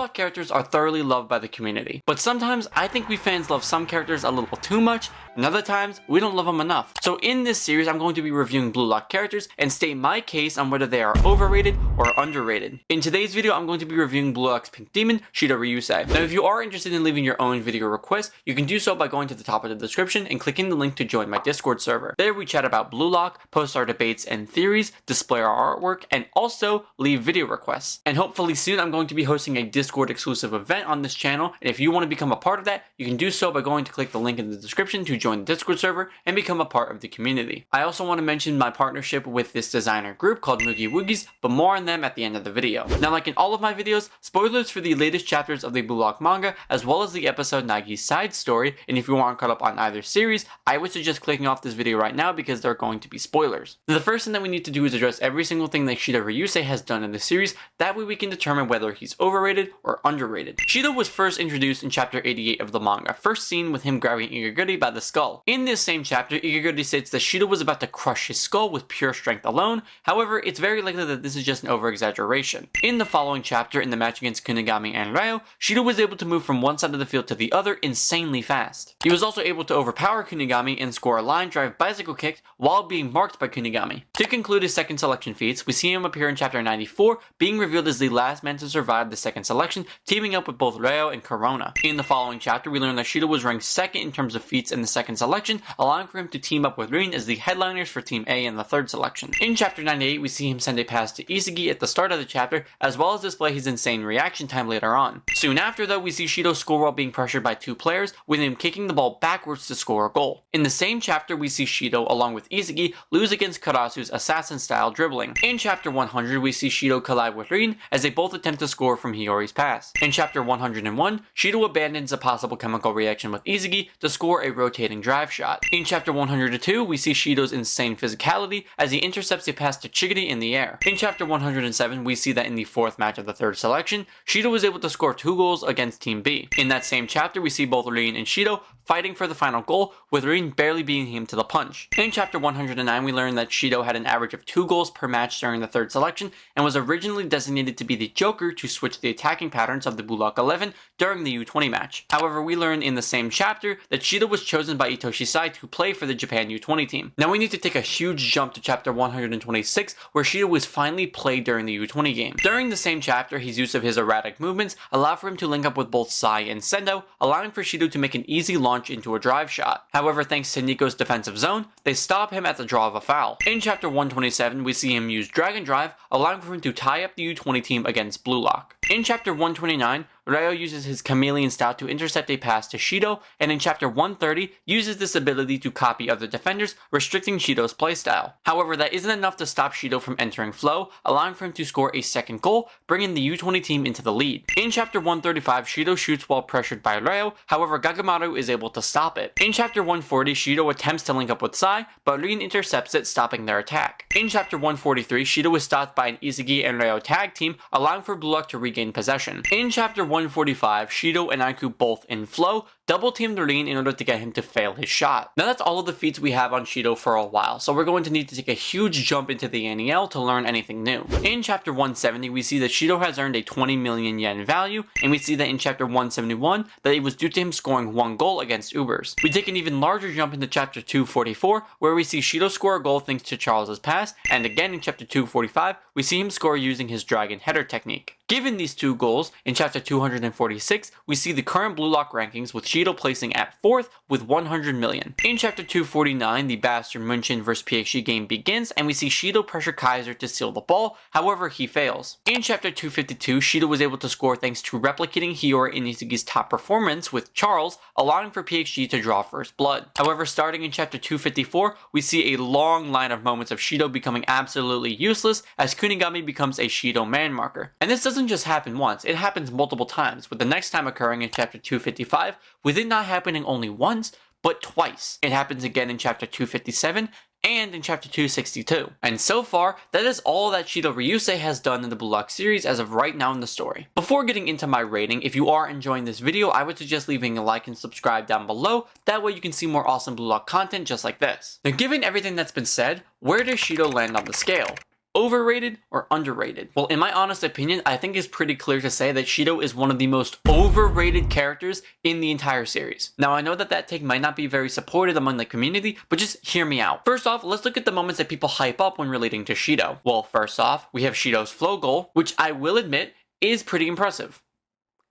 Lock characters are thoroughly loved by the community, but sometimes I think we fans love some characters a little too much, and other times we don't love them enough. So in this series, I'm going to be reviewing Blue Lock characters and state my case on whether they are overrated or underrated. In today's video, I'm going to be reviewing Blue Lock's Pink Demon, Shidou Ryusei. Now, if you are interested in leaving your own video requests, you can do so by going to the top of the description and clicking the link to join my Discord server. There we chat about Blue Lock, post our debates and theories, display our artwork, and also leave video requests. And hopefully soon I'm going to be hosting a Discord exclusive event on this channel, and if you want to become a part of that, you can do so by going to click the link in the description to join the Discord server and become a part of the community. I also want to mention my partnership with this designer group called Moogie Woogies, but more on them at the end of the video. Now, like in all of my videos, spoilers for the latest chapters of the Blue Lock manga, as well as the episode Nagi's side story, and if you aren't caught up on either series, I would suggest clicking off this video right now because there are going to be spoilers. Now, the first thing that we need to do is address every single thing that Shidou Ryusei has done in the series, that way we can determine whether he's overrated or underrated. Shidou was first introduced in chapter 88 of the manga, first seen with him grabbing Igaguri by the skull. In this same chapter, Igaguri states that Shidou was about to crush his skull with pure strength alone, however, it's very likely that this is just an over-exaggeration. In the following chapter, in the match against Kunigami and Ryo, Shidou was able to move from one side of the field to the other insanely fast. He was also able to overpower Kunigami and score a line drive bicycle kick while being marked by Kunigami. To conclude his second selection feats, we see him appear in chapter 94, being revealed as the last man to survive the second selection, teaming up with both Ryo and Corona. In the following chapter, we learn that Shidou was ranked second in terms of feats in the second selection, allowing for him to team up with Rin as the headliners for Team A in the third selection. In chapter 98, we see him send a pass to Isagi at the start of the chapter, as well as display his insane reaction time later on. Soon after, though, we see Shidou score while being pressured by two players, with him kicking the ball backwards to score a goal. In the same chapter, we see Shidou, along with Isagi, lose against Karasu's assassin-style dribbling. In chapter 100, we see Shidou collide with Rin as they both attempt to score from Hiyori's pass. In chapter 101, Shidou abandons a possible chemical reaction with Isagi to score a rotating drive shot. In chapter 102, we see Shidou's insane physicality as he intercepts a pass to Chigiri in the air. In chapter 107, we see that in the fourth match of the third selection, Shidou was able to score 2 goals against Team B. In that same chapter, we see both Rin and Shidou fighting for the final goal, with Rin barely beating him to the punch. In chapter 109, we learn that Shidou had an average of 2 goals per match during the third selection, and was originally designated to be the Joker to switch the attacking patterns of the Blue Lock 11 during the U20 match. However, we learn in the same chapter that Shidou was chosen by Ito Shisai to play for the Japan U20 team. Now we need to take a huge jump to chapter 126, where Shidou was finally played during the U20 game. During the same chapter, his use of his erratic movements allowed for him to link up with both Sai and Sendo, allowing for Shidou to make an easy launch into a drive shot. However, thanks to Nico's defensive zone, they stop him at the draw of a foul. In chapter 127, we see him use Dragon Drive, allowing for him to tie up the U20 team against Blue Lock. In chapter 129, Ryo uses his chameleon style to intercept a pass to Shido, and in chapter 130, uses this ability to copy other defenders, restricting Shido's playstyle. However, that isn't enough to stop Shido from entering flow, allowing for him to score a second goal, bringing the U20 team into the lead. In chapter 135, Shido shoots while pressured by Ryo, however Gagamaru is able to stop it. In chapter 140, Shido attempts to link up with Sai, but Rin intercepts it, stopping their attack. In chapter 143, Shido is stopped by an Isagi and Ryo tag team, allowing for Blue Lock to regain possession. In chapter 145, Shido and Aiku both in flow, double team the Rin in order to get him to fail his shot. Now that's all of the feats we have on Shido for a while, so we're going to need to take a huge jump into the NEL to learn anything new. In chapter 170, we see that Shido has earned a 20 million yen value, and we see that in chapter 171 that it was due to him scoring 1 goal against Ubers. We take an even larger jump into chapter 244, where we see Shido score a goal thanks to Charles's pass, and again in chapter 245, we see him score using his dragon header technique. Given these 2 goals, in chapter 246, we see the current Blue Lock rankings with Shido placing at 4th with 100 million. In chapter 249, the Bastard München vs PSG game begins, and we see Shido pressure Kaiser to steal the ball, however he fails. In chapter 252, Shido was able to score thanks to replicating Hiyori and Isagi's top performance with Charles, allowing for PSG to draw first blood. However, starting in chapter 254, we see a long line of moments of Shido becoming absolutely useless as Kunigami becomes a Shido man marker. And this doesn't just happen once, it happens multiple times, with the next time occurring in chapter 255, with it not happening only once, but twice. It happens again in chapter 257, and in chapter 262. And so far, that is all that Shidou Ryusei has done in the Blue Lock series as of right now in the story. Before getting into my rating, if you are enjoying this video, I would suggest leaving a like and subscribe down below, that way you can see more awesome Blue Lock content just like this. Now given everything that's been said, where does Shido land on the scale? Overrated or underrated? Well, in my honest opinion, I think it's pretty clear to say that Shido is one of the most overrated characters in the entire series. Now, I know that that take might not be very supported among the community, but just hear me out. First off, let's look at the moments that people hype up when relating to Shido. Well, first off, we have Shido's flow goal, which I will admit is pretty impressive.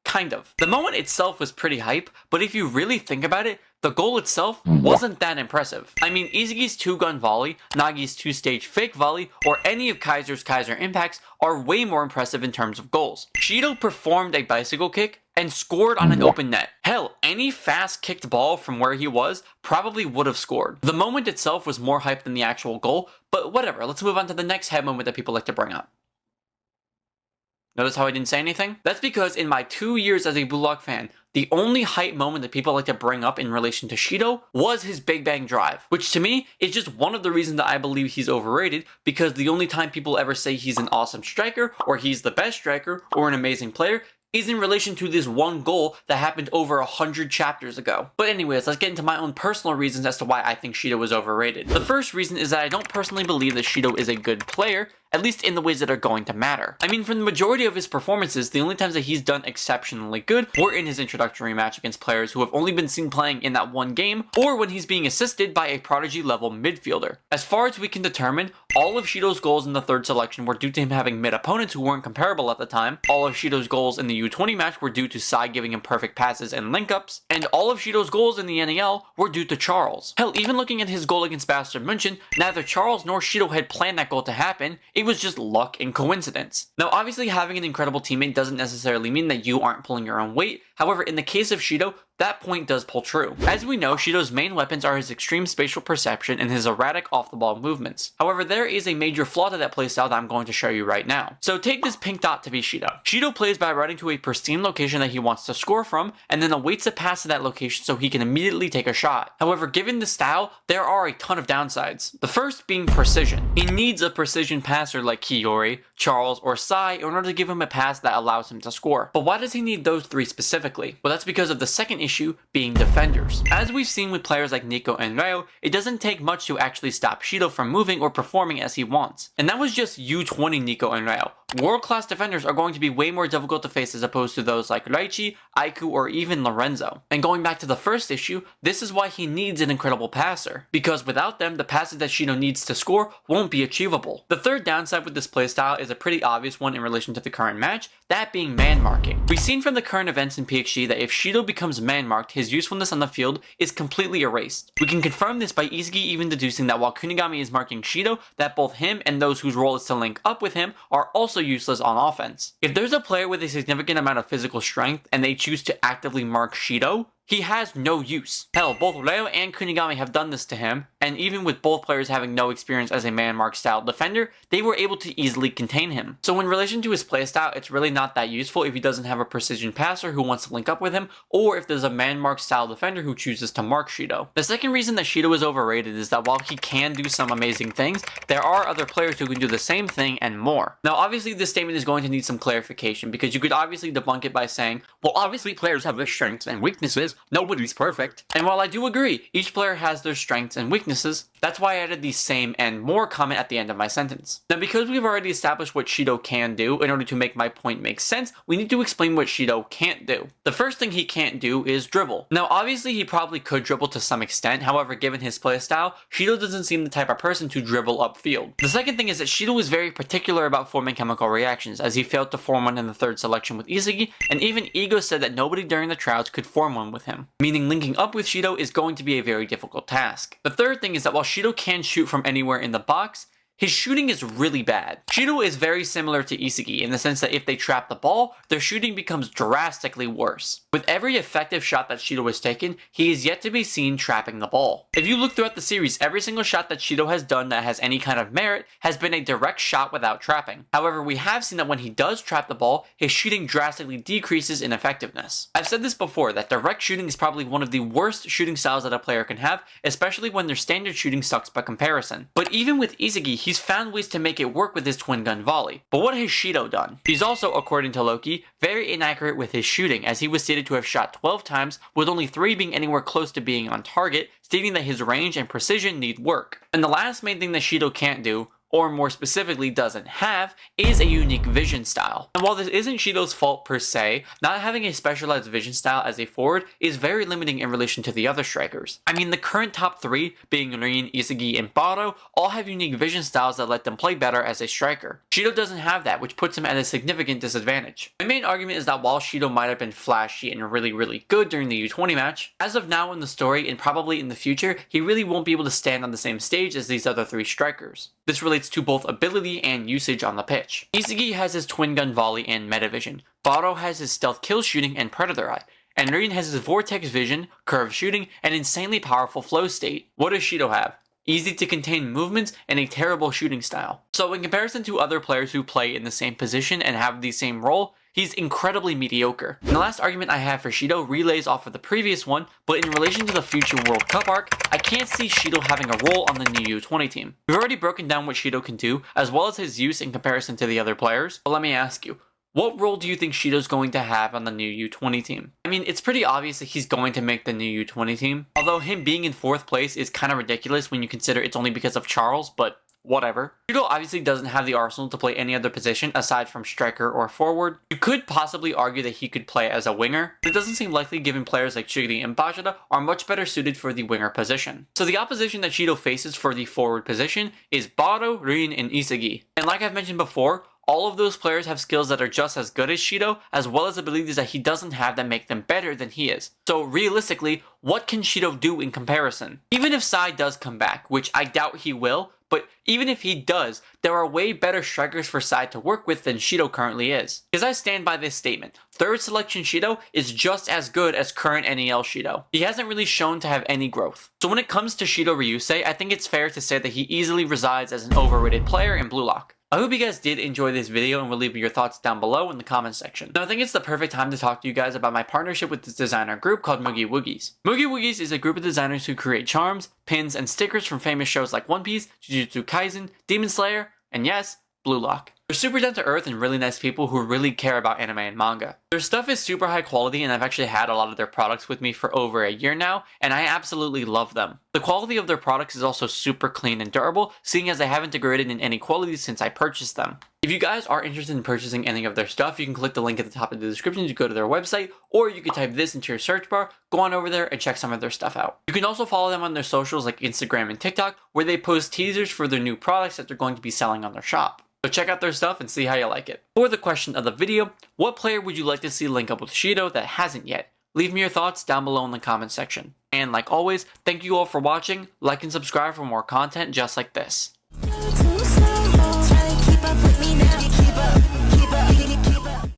Kind of. The moment itself was pretty hype, but if you really think about it, the goal itself wasn't that impressive. I mean, Isagi's 2-gun volley, Nagi's 2-stage fake volley, or any of Kaiser's Kaiser impacts are way more impressive in terms of goals. Shido performed a bicycle kick and scored on an open net. Hell, any fast kicked ball from where he was probably would have scored. The moment itself was more hype than the actual goal, but whatever, let's move on to the next head moment that people like to bring up. Notice how I didn't say anything? That's because in my 2 years as a BLUELOCK fan, the only hype moment that people like to bring up in relation to Shido was his Big Bang Drive, which to me is just one of the reasons that I believe he's overrated, because the only time people ever say he's an awesome striker, or he's the best striker, or an amazing player, is in relation to this one goal that happened over 100 chapters ago. But anyways, let's get into my own personal reasons as to why I think Shido is overrated. The first reason is that I don't personally believe that Shido is a good player, at least in the ways that are going to matter. I mean, from the majority of his performances, the only times that he's done exceptionally good were in his introductory match against players who have only been seen playing in that one game, or when he's being assisted by a prodigy level midfielder. As far as we can determine, all of Shido's goals in the third selection were due to him having mid opponents who weren't comparable at the time, all of Shido's goals in the U20 match were due to Sai giving him perfect passes and link-ups, and all of Shido's goals in the NEL were due to Charles. Hell, even looking at his goal against Bastard München, neither Charles nor Shido had planned that goal to happen, it was just luck and coincidence. Now, obviously having an incredible teammate doesn't necessarily mean that you aren't pulling your own weight. However, in the case of Shido, that point does pull true. As we know, Shido's main weapons are his extreme spatial perception and his erratic off-the-ball movements. However, there is a major flaw to that playstyle that I'm going to show you right now. So take this pink dot to be Shido. Shido plays by running to a pristine location that he wants to score from, and then awaits a pass to that location so he can immediately take a shot. However, given this style, there are a ton of downsides. The first being precision. He needs a precision passer like Kiyori, Charles, or Sai in order to give him a pass that allows him to score. But why does he need those three specifically? Well, that's because of the second issue being defenders. As we've seen with players like Nico and Ryo, it doesn't take much to actually stop Shido from moving or performing as he wants. And that was just U20 Nico and Ryo. World-class defenders are going to be way more difficult to face as opposed to those like Raichi, Aiku, or even Lorenzo. And going back to the first issue, this is why he needs an incredible passer, because without them, the passes that Shido needs to score won't be achievable. The third downside with this playstyle is a pretty obvious one in relation to the current match, that being man marking. We've seen from the current events in PXG that if Shido becomes man marked, his usefulness on the field is completely erased. We can confirm this by Isagi even deducing that while Kunigami is marking Shido, that both him and those whose role is to link up with him are also useless on offense. If there's a player with a significant amount of physical strength and they choose to actively mark Shido, he has no use. Hell, both Ryo and Kunigami have done this to him, and even with both players having no experience as a man-mark style defender, they were able to easily contain him. So in relation to his playstyle, it's really not that useful if he doesn't have a precision passer who wants to link up with him, or if there's a man-mark style defender who chooses to mark Shido. The second reason that Shido is overrated is that while he can do some amazing things, there are other players who can do the same thing and more. Now obviously this statement is going to need some clarification, because you could obviously debunk it by saying, well obviously players have their strengths and weaknesses, nobody's perfect. And while I do agree, each player has their strengths and weaknesses, that's why I added the same and more comment at the end of my sentence. Now because we've already established what Shido can do, in order to make my point make sense, we need to explain what Shido can't do. The first thing he can't do is dribble. Now obviously he probably could dribble to some extent, however given his playstyle, Shido doesn't seem the type of person to dribble upfield. The second thing is that Shido is very particular about forming chemical reactions, as he failed to form one in the third selection with Isagi, and even Ego said that nobody during the tryouts could form one with him, meaning linking up with Shido is going to be a very difficult task. The third thing is that while Shido can shoot from anywhere in the box, his shooting is really bad. Shido is very similar to Isagi in the sense that if they trap the ball, their shooting becomes drastically worse. With every effective shot that Shido has taken, he is yet to be seen trapping the ball. If you look throughout the series, every single shot that Shido has done that has any kind of merit has been a direct shot without trapping. However, we have seen that when he does trap the ball, his shooting drastically decreases in effectiveness. I've said this before, that direct shooting is probably one of the worst shooting styles that a player can have, especially when their standard shooting sucks by comparison. But even with Isagi, he's found ways to make it work with his twin gun volley. But what has Shido done? He's also, according to Loki, very inaccurate with his shooting, as he was stated to have shot 12 times, with only 3 being anywhere close to being on target, stating that his range and precision need work. And the last main thing that Shido can't do, or more specifically doesn't have, is a unique vision style. And while this isn't Shido's fault per se, not having a specialized vision style as a forward is very limiting in relation to the other strikers. I mean, the current top 3, being Rin, Isagi, and Burū, all have unique vision styles that let them play better as a striker. Shido doesn't have that, which puts him at a significant disadvantage. My main argument is that while Shido might have been flashy and really good during the U20 match, as of now in the story and probably in the future, he really won't be able to stand on the same stage as these other 3 strikers. This relates to both ability and usage on the pitch. Isagi has his twin gun volley and meta vision. Burū has his stealth kill shooting and predator eye. And Rin has his vortex vision, curve shooting, and insanely powerful flow state. What does Shido have? Easy to contain movements and a terrible shooting style. So in comparison to other players who play in the same position and have the same role, he's incredibly mediocre. And the last argument I have for Shido relays off of the previous one, but in relation to the future World Cup arc, I can't see Shido having a role on the new U20 team. We've already broken down what Shido can do, as well as his use in comparison to the other players, but let me ask you, what role do you think Shido's going to have on the new U20 team? I mean, it's pretty obvious that he's going to make the new U20 team, although him being in 4th place is kind of ridiculous when you consider it's only because of Charles, but whatever. Shido obviously doesn't have the arsenal to play any other position aside from striker or forward. You could possibly argue that he could play as a winger, but it doesn't seem likely given players like Shigiri and Bajira are much better suited for the winger position. So the opposition that Shido faces for the forward position is Burū, Rin, and Isagi. And like I've mentioned before, all of those players have skills that are just as good as Shido, as well as abilities that he doesn't have that make them better than he is. So realistically, what can Shido do in comparison? Even if Sai does come back, which I doubt he will, but even if he does, there are way better strikers for Sai to work with than Shido currently is. Because I stand by this statement, 3rd selection Shido is just as good as current NEL Shido. He hasn't really shown to have any growth. So when it comes to Shidou Ryusei, I think it's fair to say that he easily resides as an overrated player in BLUELOCK. I hope you guys did enjoy this video and will leave me your thoughts down below in the comment section. Now I think it's the perfect time to talk to you guys about my partnership with this designer group called Moogie Woogies. Moogie Woogies is a group of designers who create charms, pins, and stickers from famous shows like One Piece, Jujutsu Kaisen, Demon Slayer, and yes, BLUELOCK. They're super down to earth and really nice people who really care about anime and manga. Their stuff is super high quality and I've actually had a lot of their products with me for over a year now, and I absolutely love them. The quality of their products is also super clean and durable, seeing as I haven't degraded in any quality since I purchased them. If you guys are interested in purchasing any of their stuff, you can click the link at the top of the description to go to their website, or you can type this into your search bar, go on over there and check some of their stuff out. You can also follow them on their socials like Instagram and TikTok, where they post teasers for their new products that they're going to be selling on their shop. So check out their stuff and see how you like it. For the question of the video, what player would you like to see link up with Shido that hasn't yet? Leave me your thoughts down below in the comment section. And like always, thank you all for watching, like and subscribe for more content just like this.